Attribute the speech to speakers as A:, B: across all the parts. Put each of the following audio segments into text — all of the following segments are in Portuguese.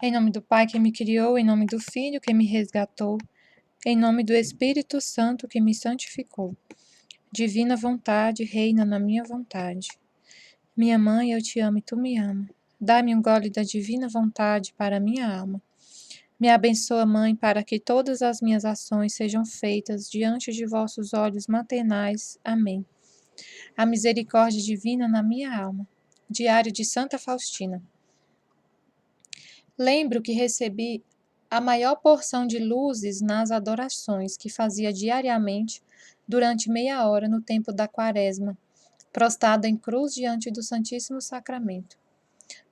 A: Em nome do Pai que me criou, em nome do Filho que me resgatou, em nome do Espírito Santo que me santificou. Divina vontade, reina na minha vontade. Minha mãe, eu te amo e tu me ama. Dá-me um gole da divina vontade para a minha alma. Me abençoa, Mãe, para que todas as minhas ações sejam feitas diante de vossos olhos maternais. Amém. A misericórdia divina na minha alma. Diário de Santa Faustina. Lembro que recebi a maior porção de luzes nas adorações que fazia diariamente durante meia hora no tempo da Quaresma, prostrada em cruz diante do Santíssimo Sacramento.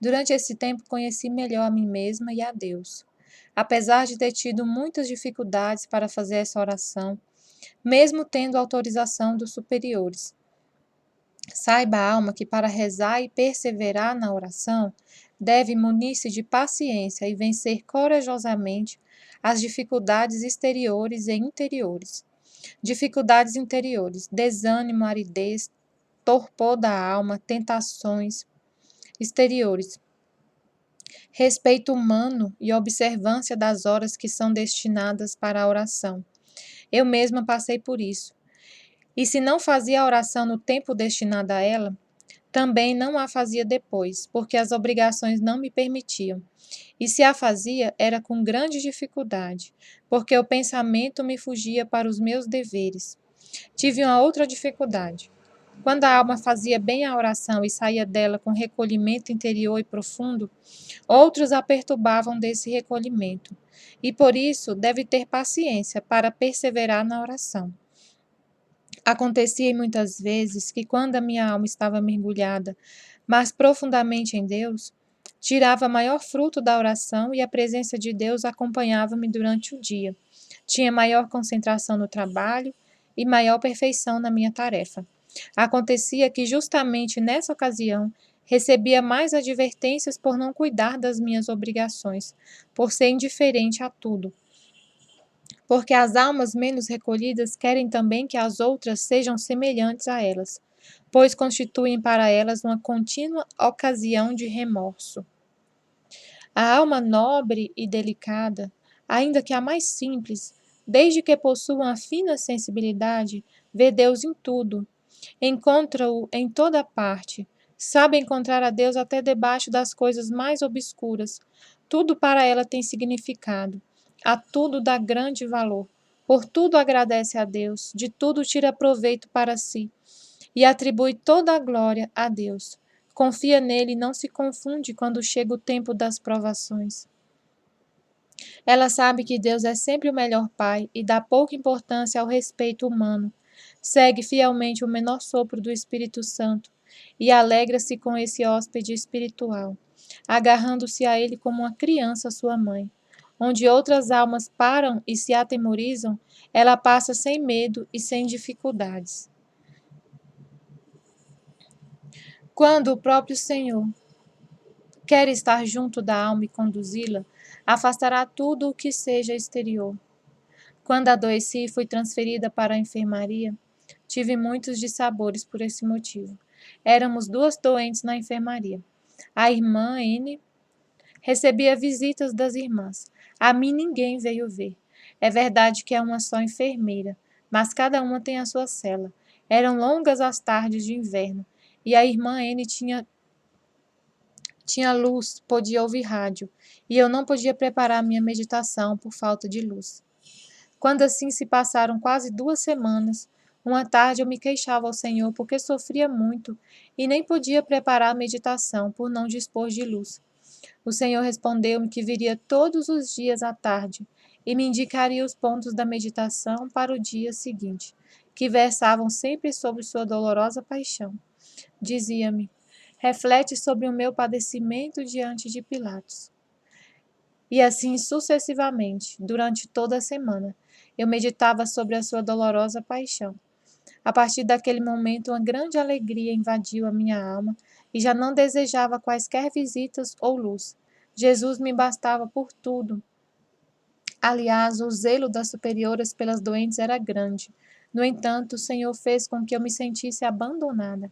A: Durante esse tempo conheci melhor a mim mesma e a Deus. Apesar de ter tido muitas dificuldades para fazer essa oração, mesmo tendo autorização dos superiores. Saiba, alma, que para rezar e perseverar na oração, deve munir-se de paciência e vencer corajosamente as dificuldades exteriores e interiores. Dificuldades interiores, desânimo, aridez, torpor da alma, tentações. Exteriores, respeito humano e observância das horas que são destinadas para a oração. Eu mesma passei por isso. E se não fazia a oração no tempo destinado a ela, também não a fazia depois, porque as obrigações não me permitiam. E se a fazia, era com grande dificuldade, porque o pensamento me fugia para os meus deveres. Tive uma outra dificuldade. Quando a alma fazia bem a oração e saía dela com recolhimento interior e profundo, outros a perturbavam desse recolhimento, e por isso deve ter paciência para perseverar na oração. Acontecia muitas vezes que, quando a minha alma estava mergulhada mais profundamente em Deus, tirava maior fruto da oração e a presença de Deus acompanhava-me durante o dia. Tinha maior concentração no trabalho e maior perfeição na minha tarefa. Acontecia que, justamente nessa ocasião, recebia mais advertências por não cuidar das minhas obrigações, por ser indiferente a tudo. Porque as almas menos recolhidas querem também que as outras sejam semelhantes a elas, pois constituem para elas uma contínua ocasião de remorso. A alma nobre e delicada, ainda que a mais simples, desde que possua uma fina sensibilidade, vê Deus em tudo, encontra-o em toda parte, sabe encontrar a Deus até debaixo das coisas mais obscuras. Tudo para ela tem significado, a tudo dá grande valor, por tudo agradece a Deus, de tudo tira proveito para si, e atribui toda a glória a Deus. Confia nele e não se confunde quando chega o tempo das provações. Ela sabe que Deus é sempre o melhor Pai e dá pouca importância ao respeito humano. Segue fielmente o menor sopro do Espírito Santo e alegra-se com esse hóspede espiritual, agarrando-se a ele como uma criança à sua mãe. Onde outras almas param e se atemorizam, ela passa sem medo e sem dificuldades. Quando o próprio Senhor quer estar junto da alma e conduzi-la, afastará tudo o que seja exterior. Quando adoeci e fui transferida para a enfermaria, tive muitos dissabores por esse motivo. Éramos duas doentes na enfermaria. A irmã N recebia visitas das irmãs. A mim ninguém veio ver. É verdade que é uma só enfermeira, mas cada uma tem a sua cela. Eram longas as tardes de inverno, e a irmã N tinha luz, podia ouvir rádio, e eu não podia preparar minha meditação por falta de luz. Quando assim se passaram quase 2 semanas, uma tarde eu me queixava ao Senhor porque sofria muito e nem podia preparar a meditação por não dispor de luz. O Senhor respondeu-me que viria todos os dias à tarde e me indicaria os pontos da meditação para o dia seguinte, que versavam sempre sobre sua dolorosa paixão. Dizia-me: reflete sobre o meu padecimento diante de Pilatos. E assim sucessivamente, durante toda a semana, eu meditava sobre a sua dolorosa paixão. A partir daquele momento, uma grande alegria invadiu a minha alma e já não desejava quaisquer visitas ou luz. Jesus me bastava por tudo. Aliás, o zelo das superioras pelas doentes era grande. No entanto, o Senhor fez com que eu me sentisse abandonada.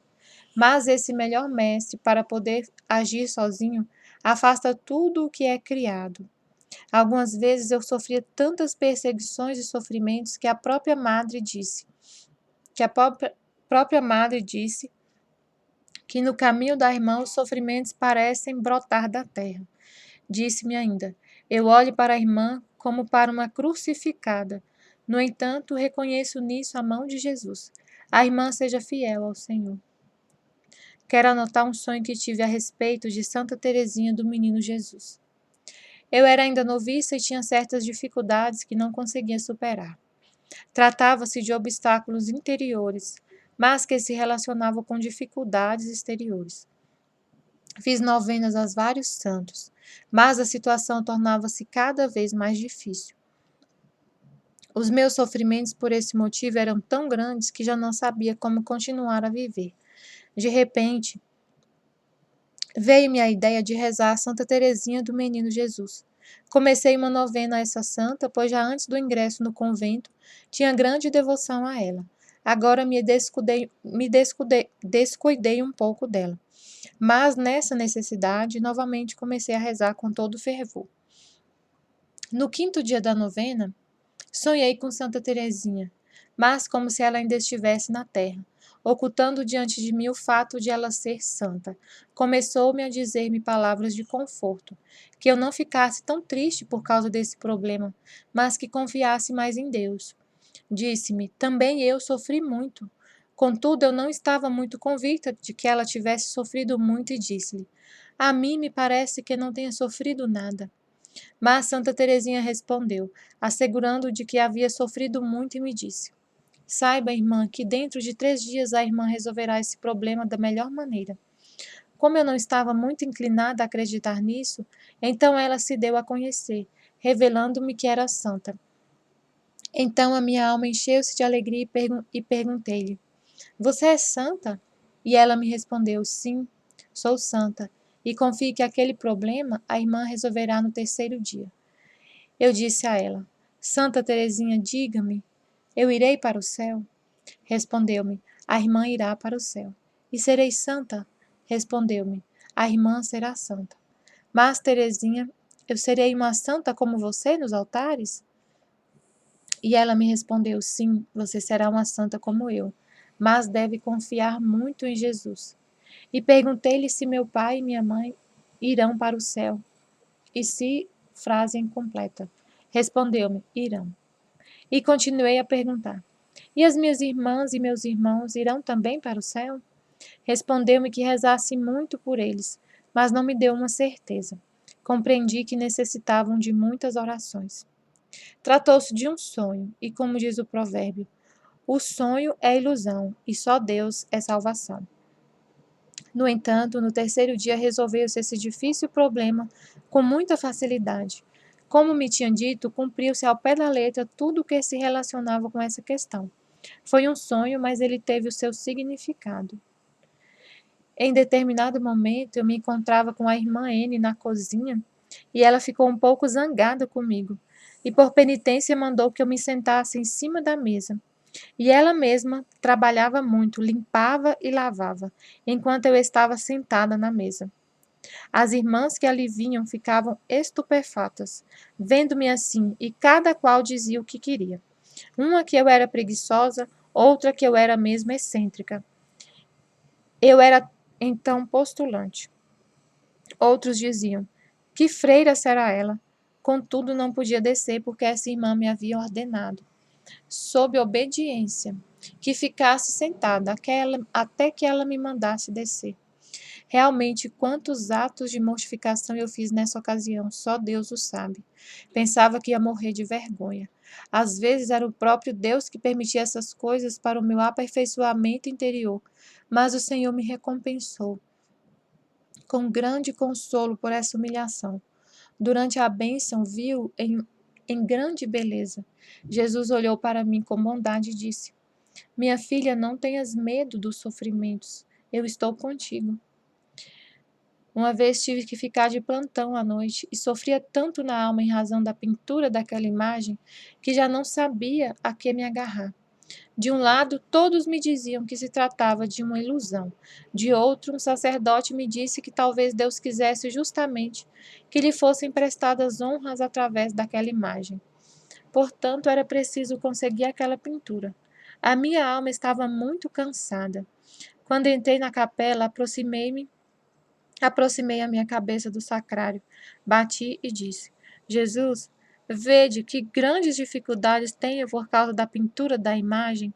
A: Mas esse melhor mestre, para poder agir sozinho, afasta tudo o que é criado. Algumas vezes eu sofria tantas perseguições e sofrimentos que a própria madre disse, que no caminho da irmã os sofrimentos parecem brotar da terra. Disse-me ainda: eu olho para a irmã como para uma crucificada. No entanto, reconheço nisso a mão de Jesus. A irmã seja fiel ao Senhor. Quero anotar um sonho que tive a respeito de Santa Teresinha do Menino Jesus. Eu era ainda noviça e tinha certas dificuldades que não conseguia superar. Tratava-se de obstáculos interiores, mas que se relacionavam com dificuldades exteriores. Fiz novenas aos vários santos, mas a situação tornava-se cada vez mais difícil. Os meus sofrimentos por esse motivo eram tão grandes que já não sabia como continuar a viver. De repente, veio-me a ideia de rezar a Santa Teresinha do Menino Jesus. Comecei uma novena a essa santa, pois já antes do ingresso no convento tinha grande devoção a ela. Agora descuidei um pouco dela. Mas nessa necessidade, novamente comecei a rezar com todo fervor. No 5º dia da novena, sonhei com Santa Teresinha, mas como se ela ainda estivesse na terra, ocultando diante de mim o fato de ela ser santa. Começou-me a dizer-me palavras de conforto, que eu não ficasse tão triste por causa desse problema, mas que confiasse mais em Deus. Disse-me: também eu sofri muito. Contudo, eu não estava muito convicta de que ela tivesse sofrido muito e disse-lhe: a mim me parece que não tenha sofrido nada. Mas Santa Teresinha respondeu, assegurando de que havia sofrido muito, e me disse: saiba, irmã, que dentro de 3 dias a irmã resolverá esse problema da melhor maneira. Como eu não estava muito inclinada a acreditar nisso, então ela se deu a conhecer, revelando-me que era santa. Então a minha alma encheu-se de alegria e perguntei-lhe: você é santa? E ela me respondeu: sim, sou santa, e confio que aquele problema a irmã resolverá no 3º dia. Eu disse a ela: Santa Teresinha, diga-me, eu irei para o céu? Respondeu-me: a irmã irá para o céu. E serei santa? Respondeu-me: a irmã será santa. Mas, Teresinha, eu serei uma santa como você nos altares? E ela me respondeu: sim, você será uma santa como eu, mas deve confiar muito em Jesus. E perguntei-lhe se meu pai e minha mãe irão para o céu. E se, frase incompleta. Respondeu-me: irão. E continuei a perguntar: e as minhas irmãs e meus irmãos irão também para o céu? Respondeu-me que rezasse muito por eles, mas não me deu uma certeza. Compreendi que necessitavam de muitas orações. Tratou-se de um sonho, e como diz o provérbio, o sonho é ilusão, e só Deus é salvação. No entanto, no 3º dia resolveu-se esse difícil problema com muita facilidade. Como me tinha dito, cumpriu-se ao pé da letra tudo o que se relacionava com essa questão. Foi um sonho, mas ele teve o seu significado. Em determinado momento, eu me encontrava com a irmã N na cozinha e ela ficou um pouco zangada comigo e, por penitência, mandou que eu me sentasse em cima da mesa. E ela mesma trabalhava muito, limpava e lavava, enquanto eu estava sentada na mesa. As irmãs que ali vinham ficavam estupefatas, vendo-me assim, e cada qual dizia o que queria. Uma que eu era preguiçosa, outra que eu era mesmo excêntrica. Eu era então postulante. Outros diziam: que freira será ela? Contudo, não podia descer porque essa irmã me havia ordenado, sob obediência, que ficasse sentada até que ela me mandasse descer. Realmente, quantos atos de mortificação eu fiz nessa ocasião, só Deus o sabe. Pensava que ia morrer de vergonha. Às vezes era o próprio Deus que permitia essas coisas para o meu aperfeiçoamento interior, mas o Senhor me recompensou com grande consolo por essa humilhação. Durante a bênção, viu em grande beleza. Jesus olhou para mim com bondade e disse: minha filha, não tenhas medo dos sofrimentos. Eu estou contigo. Uma vez tive que ficar de plantão à noite e sofria tanto na alma em razão da pintura daquela imagem que já não sabia a que me agarrar. De um lado, todos me diziam que se tratava de uma ilusão. De outro, um sacerdote me disse que talvez Deus quisesse justamente que lhe fossem prestadas honras através daquela imagem. Portanto, era preciso conseguir aquela pintura. A minha alma estava muito cansada. Quando entrei na capela, aproximei a minha cabeça do sacrário, bati e disse: Jesus, vede que grandes dificuldades tenho por causa da pintura da imagem.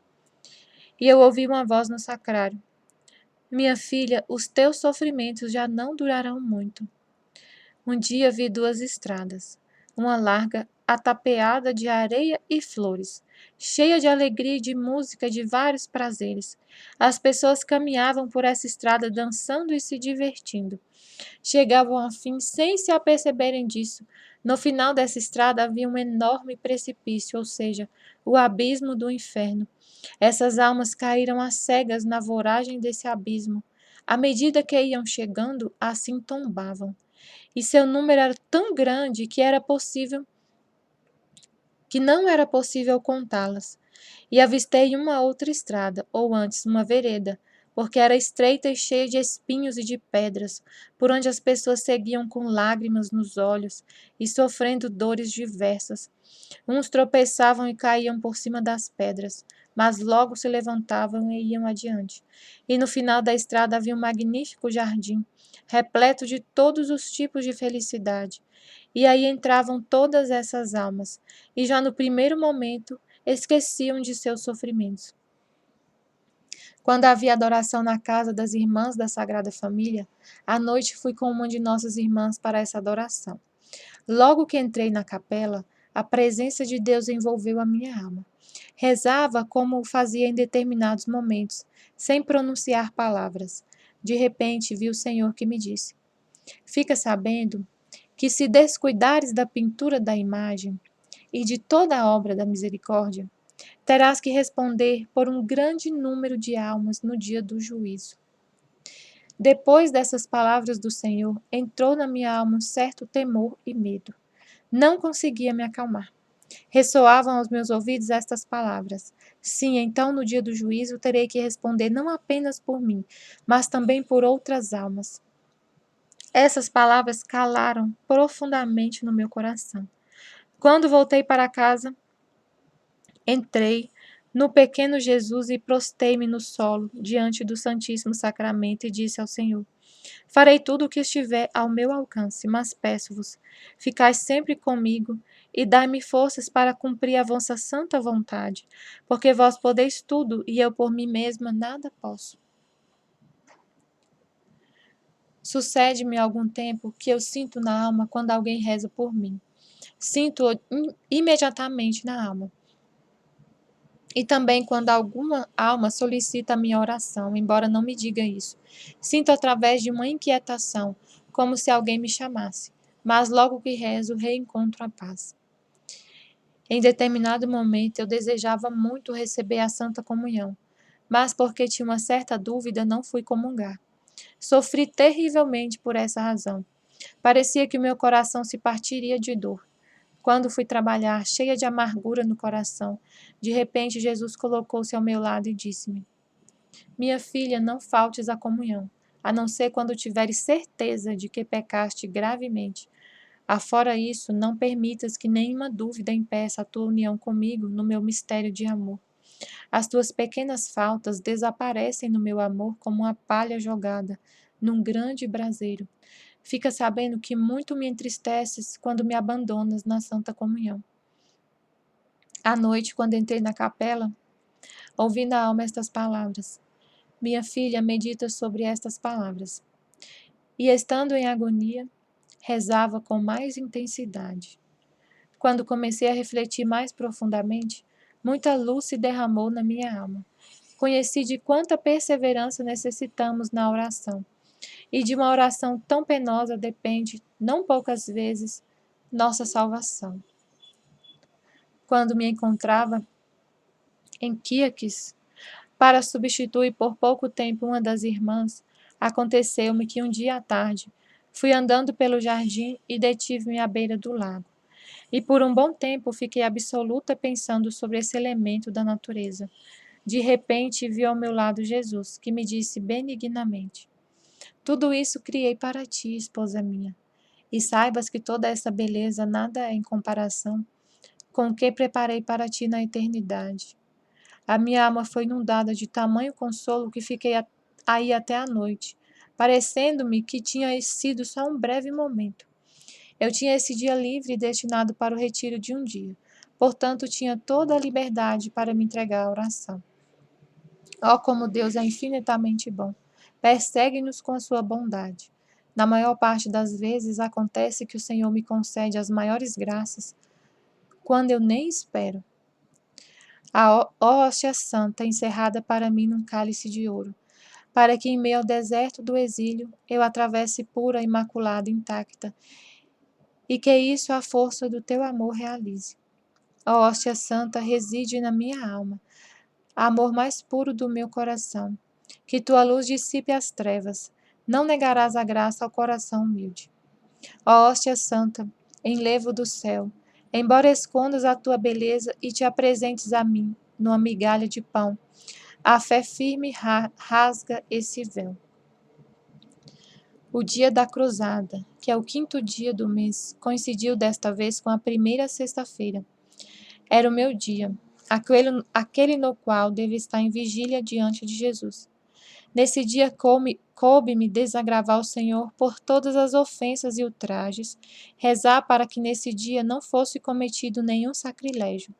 A: E eu ouvi uma voz no sacrário: Minha filha, os teus sofrimentos já não durarão muito. Um dia vi duas estradas, uma larga, atapeada de areia e flores, cheia de alegria e de música e de vários prazeres. As pessoas caminhavam por essa estrada dançando e se divertindo. Chegavam ao fim sem se aperceberem disso. No final dessa estrada havia um enorme precipício, ou seja, o abismo do inferno. Essas almas caíram às cegas na voragem desse abismo. À medida que iam chegando, assim tombavam. E seu número era tão grande que não era possível contá-las. E avistei uma outra estrada, ou antes, uma vereda, porque era estreita e cheia de espinhos e de pedras, por onde as pessoas seguiam com lágrimas nos olhos e sofrendo dores diversas. Uns tropeçavam e caíam por cima das pedras, mas logo se levantavam e iam adiante. E no final da estrada havia um magnífico jardim, repleto de todos os tipos de felicidade. E aí entravam todas essas almas, e já no primeiro momento esqueciam de seus sofrimentos. Quando havia adoração na casa das irmãs da Sagrada Família, à noite fui com uma de nossas irmãs para essa adoração. Logo que entrei na capela, a presença de Deus envolveu a minha alma. Rezava como o fazia em determinados momentos, sem pronunciar palavras. De repente vi o Senhor que me disse: Fica sabendo que se descuidares da pintura da imagem e de toda a obra da misericórdia, terás que responder por um grande número de almas no dia do juízo. Depois dessas palavras do Senhor, entrou na minha alma um certo temor e medo. Não conseguia me acalmar. Ressoavam aos meus ouvidos estas palavras: Sim, então no dia do juízo terei que responder não apenas por mim, mas também por outras almas. Essas palavras calaram profundamente no meu coração. Quando voltei para casa, entrei no pequeno Jesus e prostei-me no solo diante do Santíssimo Sacramento e disse ao Senhor: Farei tudo o que estiver ao meu alcance, mas peço-vos, ficai sempre comigo e dai-me forças para cumprir a vossa santa vontade, porque vós podeis tudo e eu por mim mesma nada posso. Sucede-me algum tempo que eu sinto na alma quando alguém reza por mim. Sinto-o imediatamente na alma. E também quando alguma alma solicita a minha oração, embora não me diga isso. Sinto através de uma inquietação, como se alguém me chamasse. Mas logo que rezo, reencontro a paz. Em determinado momento, eu desejava muito receber a Santa Comunhão, mas porque tinha uma certa dúvida, não fui comungar. Sofri terrivelmente por essa razão. Parecia que o meu coração se partiria de dor. Quando fui trabalhar, cheia de amargura no coração, de repente Jesus colocou-se ao meu lado e disse-me: Minha filha, não faltes à comunhão, a não ser quando tiveres certeza de que pecaste gravemente. Afora isso, não permitas que nenhuma dúvida impeça a tua união comigo no meu mistério de amor. As tuas pequenas faltas desaparecem no meu amor como uma palha jogada num grande braseiro. Fica sabendo que muito me entristeces quando me abandonas na Santa Comunhão. À noite, quando entrei na capela, ouvi na alma estas palavras. Minha filha, medita sobre estas palavras. E estando em agonia, rezava com mais intensidade. Quando comecei a refletir mais profundamente, muita luz se derramou na minha alma. Conheci de quanta perseverança necessitamos na oração. E de uma oração tão penosa depende, não poucas vezes, nossa salvação. Quando me encontrava em Quiaques, para substituir por pouco tempo uma das irmãs, aconteceu-me que um dia à tarde fui andando pelo jardim e detive-me à beira do lago. E por um bom tempo fiquei absoluta pensando sobre esse elemento da natureza. De repente vi ao meu lado Jesus, que me disse benignamente: Tudo isso criei para ti, esposa minha, e saibas que toda essa beleza nada é em comparação com o que preparei para ti na eternidade. A minha alma foi inundada de tamanho consolo que fiquei aí até a noite, parecendo-me que tinha sido só um breve momento. Eu tinha esse dia livre destinado para o retiro de um dia, portanto tinha toda a liberdade para me entregar à oração. Oh, como Deus é infinitamente bom! Persegue-nos com a sua bondade. Na maior parte das vezes acontece que o Senhor me concede as maiores graças quando eu nem espero. A hóstia santa encerrada para mim num cálice de ouro, para que em meio ao deserto do exílio eu atravesse pura, imaculada, intacta, e que isso a força do teu amor realize. Ó hóstia santa, reside na minha alma, amor mais puro do meu coração, que tua luz dissipe as trevas, não negarás a graça ao coração humilde. Ó hóstia santa, enlevo do céu, embora escondas a tua beleza e te apresentes a mim, numa migalha de pão, a fé firme rasga esse véu. O dia da cruzada, que é o 5º dia do mês, coincidiu desta vez com a primeira sexta-feira. Era o meu dia, aquele no qual devo estar em vigília diante de Jesus. Nesse dia coube-me desagravar o Senhor por todas as ofensas e ultrajes, rezar para que nesse dia não fosse cometido nenhum sacrilégio.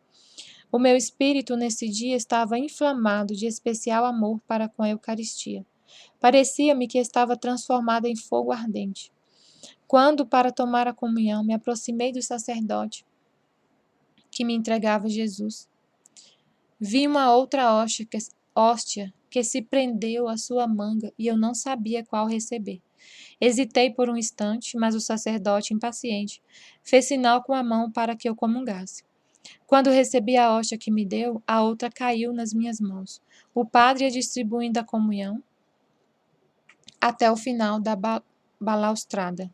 A: O meu espírito nesse dia estava inflamado de especial amor para com a Eucaristia. Parecia-me que estava transformada em fogo ardente. Quando, para tomar a comunhão, me aproximei do sacerdote que me entregava Jesus, vi uma outra hóstia que se prendeu à sua manga e eu não sabia qual receber. Hesitei por um instante, mas o sacerdote, impaciente, fez sinal com a mão para que eu comungasse. Quando recebi a hóstia que me deu, a outra caiu nas minhas mãos. O padre ia distribuindo a comunhão até o final da balaustrada.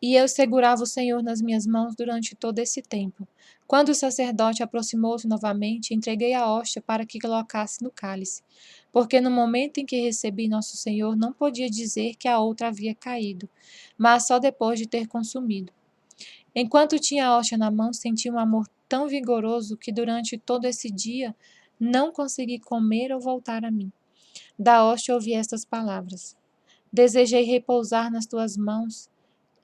A: E eu segurava o Senhor nas minhas mãos durante todo esse tempo. Quando o sacerdote aproximou-se novamente, entreguei a hóstia para que colocasse no cálice, porque no momento em que recebi Nosso Senhor não podia dizer que a outra havia caído, mas só depois de ter consumido. Enquanto tinha a hóstia na mão, senti um amor tão vigoroso que durante todo esse dia não consegui comer ou voltar a mim. Da hóstia ouvi estas palavras: Desejei repousar nas tuas mãos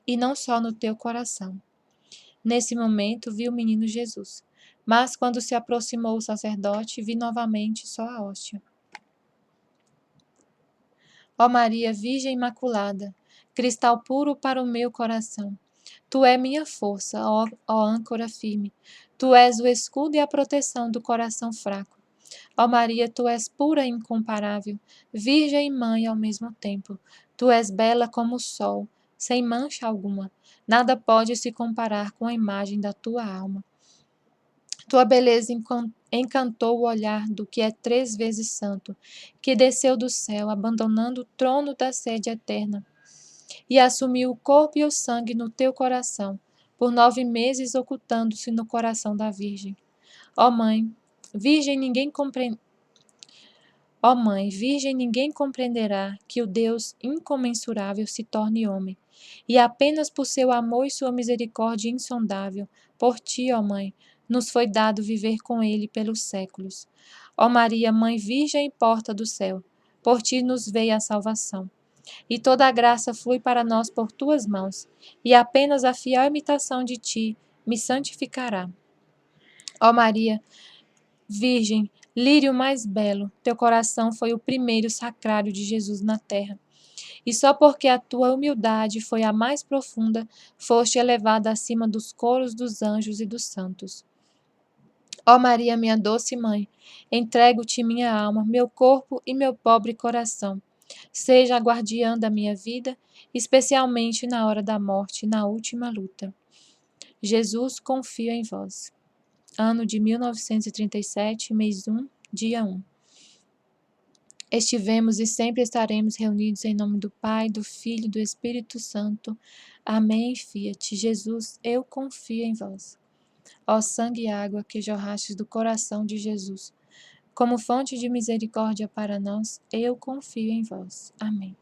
A: e não só no teu coração. Nesse momento vi o menino Jesus, mas quando se aproximou o sacerdote, vi novamente só a hóstia. Ó Maria, Virgem Imaculada, cristal puro para o meu coração, tu é minha força, ó âncora firme, tu és o escudo e a proteção do coração fraco. Ó Maria, tu és pura e incomparável, virgem e mãe ao mesmo tempo. Tu és bela como o sol, sem mancha alguma. Nada pode se comparar com a imagem da tua alma. Tua beleza encantou o olhar do que é 3 vezes santo, que desceu do céu, abandonando o trono da sede eterna, e assumiu o corpo e o sangue no teu coração, por 9 meses ocultando-se no coração da Virgem. Ó Mãe, Virgem, Ó Mãe, Virgem, ninguém compreenderá que o Deus incomensurável se torne homem, e apenas por seu amor e sua misericórdia insondável, por ti, ó Mãe, nos foi dado viver com ele pelos séculos. Ó Maria, Mãe Virgem e porta do céu, por ti nos veio a salvação. E toda a graça flui para nós por tuas mãos, e apenas a fiel imitação de ti me santificará. Ó Maria, Virgem, lírio mais belo, teu coração foi o primeiro sacrário de Jesus na terra. E só porque a tua humildade foi a mais profunda, foste elevada acima dos coros dos anjos e dos santos. Ó Maria, minha doce mãe, entrego-te minha alma, meu corpo e meu pobre coração. Seja a guardiã da minha vida, especialmente na hora da morte, na última luta. Jesus, confio em vós. Ano de 1937, mês 1, dia 1. Estivemos e sempre estaremos reunidos em nome do Pai, do Filho e do Espírito Santo. Amém. Fiat. Jesus, eu confio em vós. Ó sangue e água que jorrastes do coração de Jesus, como fonte de misericórdia para nós, eu confio em vós. Amém.